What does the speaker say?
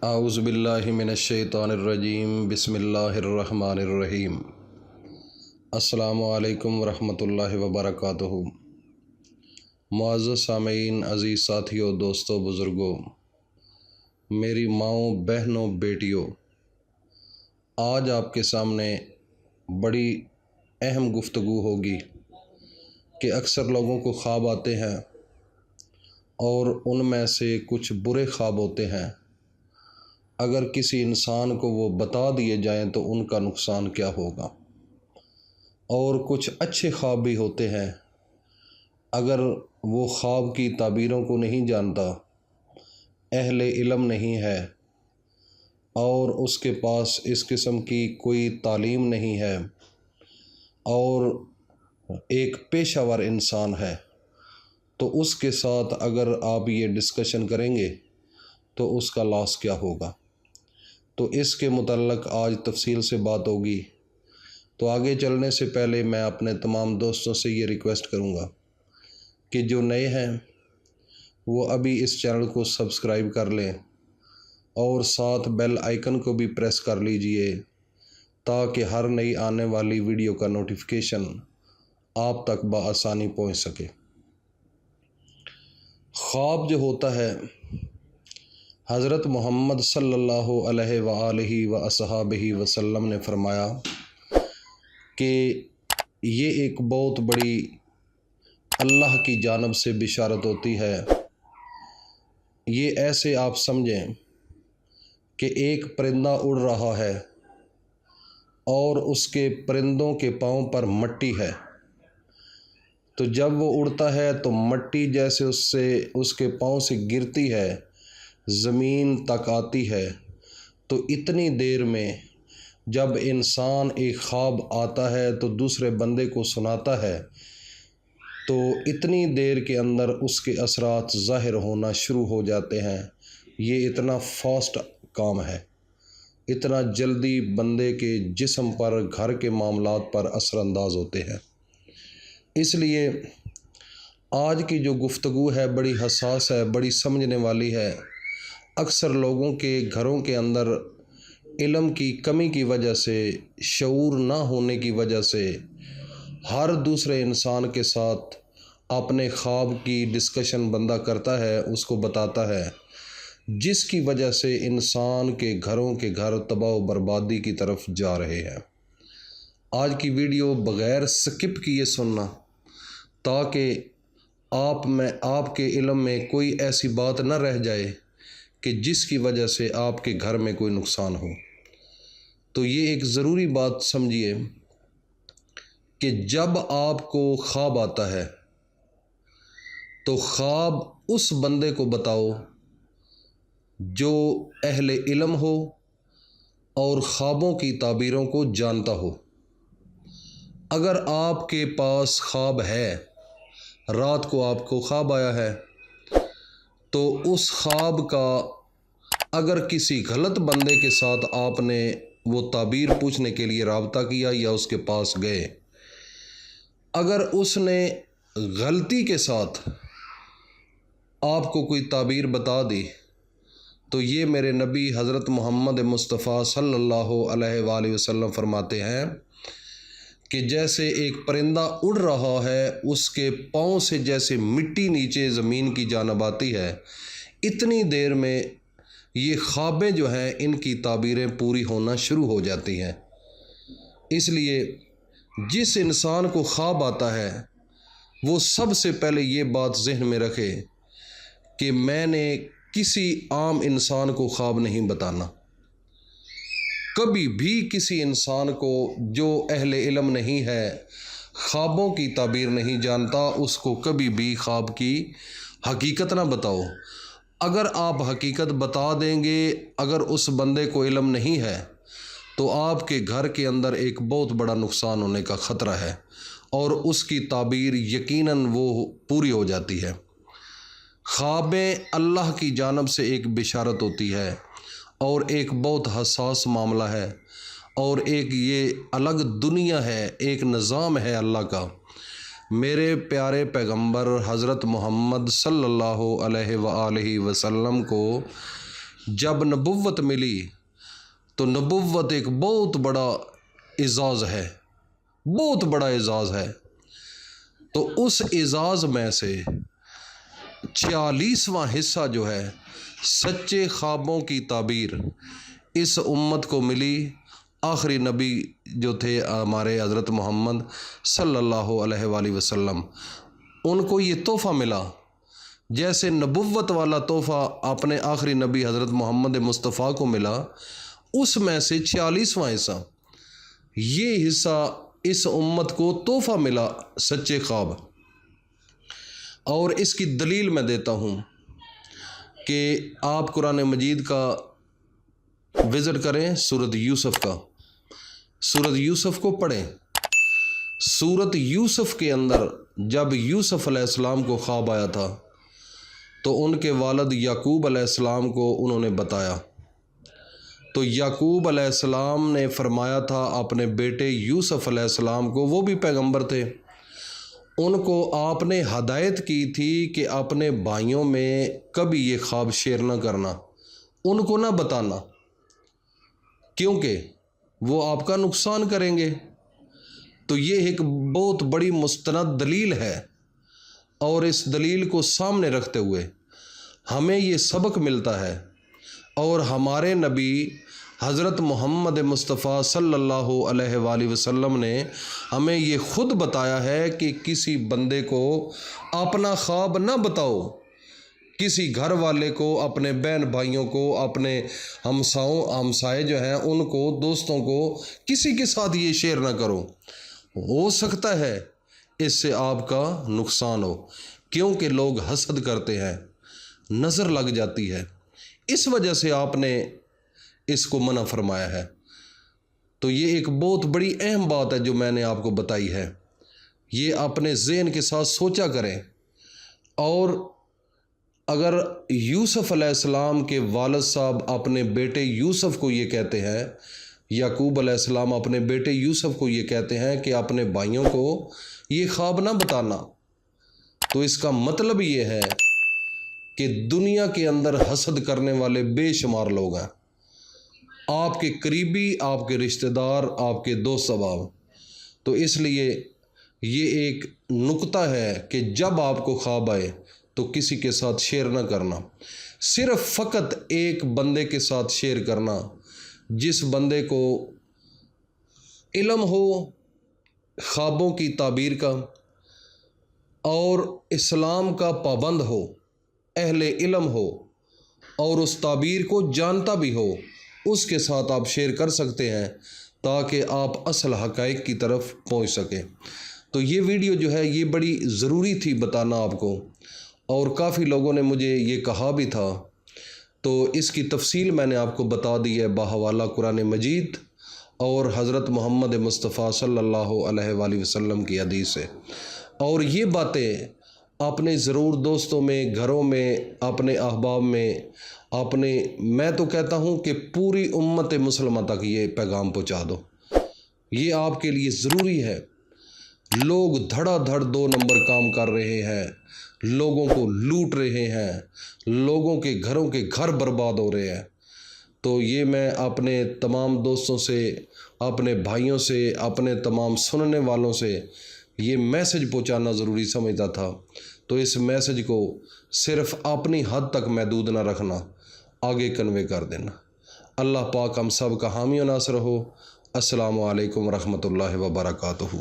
اعوذ باللہ من الشیطان الرجیم بسم اللہ الرحمن الرحیم۔ السلام علیکم ورحمۃ اللہ وبرکاتہ۔ معزز سامعین، عزیز ساتھیوں، دوستوں، بزرگوں، میری ماؤں، بہنوں، بیٹیوں، آج آپ کے سامنے بڑی اہم گفتگو ہوگی کہ اکثر لوگوں کو خواب آتے ہیں اور ان میں سے کچھ برے خواب ہوتے ہیں۔ اگر کسی انسان کو وہ بتا دیے جائیں تو ان کا نقصان کیا ہوگا، اور کچھ اچھے خواب بھی ہوتے ہیں۔ اگر وہ خواب کی تعبیروں کو نہیں جانتا، اہل علم نہیں ہے اور اس کے پاس اس قسم کی کوئی تعلیم نہیں ہے اور ایک پیشہ ور انسان ہے، تو اس کے ساتھ اگر آپ یہ ڈسکشن کریں گے تو اس کا لاس کیا ہوگا۔ تو اس کے متعلق آج تفصیل سے بات ہوگی۔ تو آگے چلنے سے پہلے میں اپنے تمام دوستوں سے یہ ریکویسٹ کروں گا کہ جو نئے ہیں وہ ابھی اس چینل کو سبسکرائب کر لیں اور ساتھ بیل آئیکن کو بھی پریس کر لیجئے تاکہ ہر نئی آنے والی ویڈیو کا نوٹیفیکیشن آپ تک بآسانی پہنچ سکے۔ خواب جو ہوتا ہے، حضرت محمد صلی اللہ علیہ وآلہ وصحابہ وسلم نے فرمایا کہ یہ ایک بہت بڑی اللہ کی جانب سے بشارت ہوتی ہے۔ یہ ایسے آپ سمجھیں کہ ایک پرندہ اڑ رہا ہے اور اس کے پرندوں کے پاؤں پر مٹی ہے، تو جب وہ اڑتا ہے تو مٹی جیسے اس کے پاؤں سے گرتی ہے، زمین تک آتی ہے، تو اتنی دیر میں جب انسان ایک خواب آتا ہے تو دوسرے بندے کو سناتا ہے تو اتنی دیر کے اندر اس کے اثرات ظاہر ہونا شروع ہو جاتے ہیں۔ یہ اتنا فاسٹ کام ہے، اتنا جلدی بندے کے جسم پر، گھر کے معاملات پر اثر انداز ہوتے ہیں۔ اس لیے آج کی جو گفتگو ہے بڑی حساس ہے، بڑی سمجھنے والی ہے۔ اکثر لوگوں کے گھروں کے اندر علم کی کمی کی وجہ سے، شعور نہ ہونے کی وجہ سے ہر دوسرے انسان کے ساتھ اپنے خواب کی ڈسکشن بندہ کرتا ہے، اس کو بتاتا ہے، جس کی وجہ سے انسان کے گھروں کے گھر تباہ و بربادی کی طرف جا رہے ہیں۔ آج کی ویڈیو بغیر سکپ کیے سننا تاکہ آپ کے علم میں کوئی ایسی بات نہ رہ جائے کہ جس کی وجہ سے آپ کے گھر میں کوئی نقصان ہو۔ تو یہ ایک ضروری بات سمجھیے کہ جب آپ کو خواب آتا ہے تو خواب اس بندے کو بتاؤ جو اہل علم ہو اور خوابوں کی تعبیروں کو جانتا ہو۔ اگر آپ کے پاس خواب ہے، رات کو آپ کو خواب آیا ہے، تو اس خواب کا اگر کسی غلط بندے کے ساتھ آپ نے وہ تعبیر پوچھنے کے لیے رابطہ کیا یا اس کے پاس گئے، اگر اس نے غلطی کے ساتھ آپ کو کوئی تعبیر بتا دی تو یہ میرے نبی حضرت محمد مصطفیٰ صلی اللہ علیہ وآلہ وسلم فرماتے ہیں کہ جیسے ایک پرندہ اڑ رہا ہے، اس کے پاؤں سے جیسے مٹی نیچے زمین کی جانب آتی ہے، اتنی دیر میں یہ خوابیں جو ہیں ان کی تعبیریں پوری ہونا شروع ہو جاتی ہیں۔ اس لیے جس انسان کو خواب آتا ہے وہ سب سے پہلے یہ بات ذہن میں رکھے کہ میں نے کسی عام انسان کو خواب نہیں بتانا۔ کبھی بھی کسی انسان کو جو اہل علم نہیں ہے، خوابوں کی تعبیر نہیں جانتا، اس کو کبھی بھی خواب کی حقیقت نہ بتاؤ۔ اگر آپ حقیقت بتا دیں گے، اگر اس بندے کو علم نہیں ہے تو آپ کے گھر کے اندر ایک بہت بڑا نقصان ہونے کا خطرہ ہے اور اس کی تعبیر یقیناً وہ پوری ہو جاتی ہے۔ خوابیں اللہ کی جانب سے ایک بشارت ہوتی ہے اور ایک بہت حساس معاملہ ہے اور ایک یہ الگ دنیا ہے، ایک نظام ہے اللہ کا۔ میرے پیارے پیغمبر حضرت محمد صلی اللہ علیہ وآلہ وسلم کو جب نبوت ملی تو نبوت ایک بہت بڑا اعزاز ہے، بہت بڑا اعزاز ہے۔ تو اس اعزاز میں سے 46واں حصہ جو ہے سچے خوابوں کی تعبیر اس امت کو ملی۔ آخری نبی جو تھے ہمارے حضرت محمد صلی اللہ علیہ وآلہ وسلم، ان کو یہ تحفہ ملا، جیسے نبوت والا تحفہ اپنے آخری نبی حضرت محمد مصطفیٰ کو ملا، اس میں سے 46واں حصہ، یہ حصہ اس امت کو تحفہ ملا، سچے خواب۔ اور اس کی دلیل میں دیتا ہوں کہ آپ قرآن مجید کا وزٹ کریں، سورۃ یوسف کا، سورۃ یوسف کو پڑھیں۔ سورۃ یوسف کے اندر جب یوسف علیہ السلام کو خواب آیا تھا تو ان کے والد یعقوب علیہ السلام کو انہوں نے بتایا، تو یعقوب علیہ السلام نے فرمایا تھا اپنے بیٹے یوسف علیہ السلام کو، وہ بھی پیغمبر تھے، ان کو آپ نے ہدایت کی تھی کہ اپنے بھائیوں میں کبھی یہ خواب شیئر نہ کرنا، ان کو نہ بتانا، کیونکہ وہ آپ کا نقصان کریں گے۔ تو یہ ایک بہت بڑی مستند دلیل ہے، اور اس دلیل کو سامنے رکھتے ہوئے ہمیں یہ سبق ملتا ہے، اور ہمارے نبی حضرت محمد مصطفیٰ صلی اللہ علیہ وآلہ وسلم نے ہمیں یہ خود بتایا ہے کہ کسی بندے کو اپنا خواب نہ بتاؤ، کسی گھر والے کو، اپنے بہن بھائیوں کو، اپنے ہمسائے جو ہیں ان کو، دوستوں کو، کسی کے ساتھ یہ شیئر نہ کرو، ہو سکتا ہے اس سے آپ کا نقصان ہو، کیونکہ لوگ حسد کرتے ہیں، نظر لگ جاتی ہے، اس وجہ سے آپ نے اس کو منع فرمایا ہے۔ تو یہ ایک بہت بڑی اہم بات ہے جو میں نے آپ کو بتائی ہے، یہ اپنے ذہن کے ساتھ سوچا کریں۔ اور اگر یوسف علیہ السلام کے والد صاحب اپنے بیٹے یوسف کو یہ کہتے ہیں، یعقوب علیہ السلام اپنے بیٹے یوسف کو یہ کہتے ہیں کہ اپنے بھائیوں کو یہ خواب نہ بتانا، تو اس کا مطلب یہ ہے کہ دنیا کے اندر حسد کرنے والے بے شمار لوگ ہیں، آپ کے قریبی، آپ کے رشتہ دار، آپ کے دوست احباب۔ تو اس لیے یہ ایک نقطہ ہے کہ جب آپ کو خواب آئے تو کسی کے ساتھ شیئر نہ کرنا، صرف فقط ایک بندے کے ساتھ شیئر کرنا جس بندے کو علم ہو خوابوں کی تعبیر کا اور اسلام کا پابند ہو، اہل علم ہو اور اس تعبیر کو جانتا بھی ہو، اس کے ساتھ آپ شیئر کر سکتے ہیں تاکہ آپ اصل حقائق کی طرف پہنچ سکیں۔ تو یہ ویڈیو جو ہے یہ بڑی ضروری تھی بتانا آپ کو، اور کافی لوگوں نے مجھے یہ کہا بھی تھا، تو اس کی تفصیل میں نے آپ کو بتا دی ہے بحوالہ قرآن مجید اور حضرت محمد مصطفیٰ صلی اللہ علیہ وآلہ وسلم کی حدیث سے۔ اور یہ باتیں اپنے ضرور دوستوں میں، گھروں میں، اپنے احباب میں، میں تو کہتا ہوں کہ پوری امت مسلمہ تک یہ پیغام پہنچا دو، یہ آپ کے لیے ضروری ہے۔ لوگ دھڑا دھڑ 2 نمبر کام کر رہے ہیں، لوگوں کو لوٹ رہے ہیں، لوگوں کے گھروں کے گھر برباد ہو رہے ہیں۔ تو یہ میں اپنے تمام دوستوں سے، اپنے بھائیوں سے، اپنے تمام سننے والوں سے یہ میسج پہنچانا ضروری سمجھتا تھا۔ تو اس میسج کو صرف اپنی حد تک محدود نہ رکھنا، آگے کنوے کر دینا۔ اللہ پاک ہم سب کا حامی و ناصر ہو۔ السلام علیکم ورحمۃ اللہ وبرکاتہ۔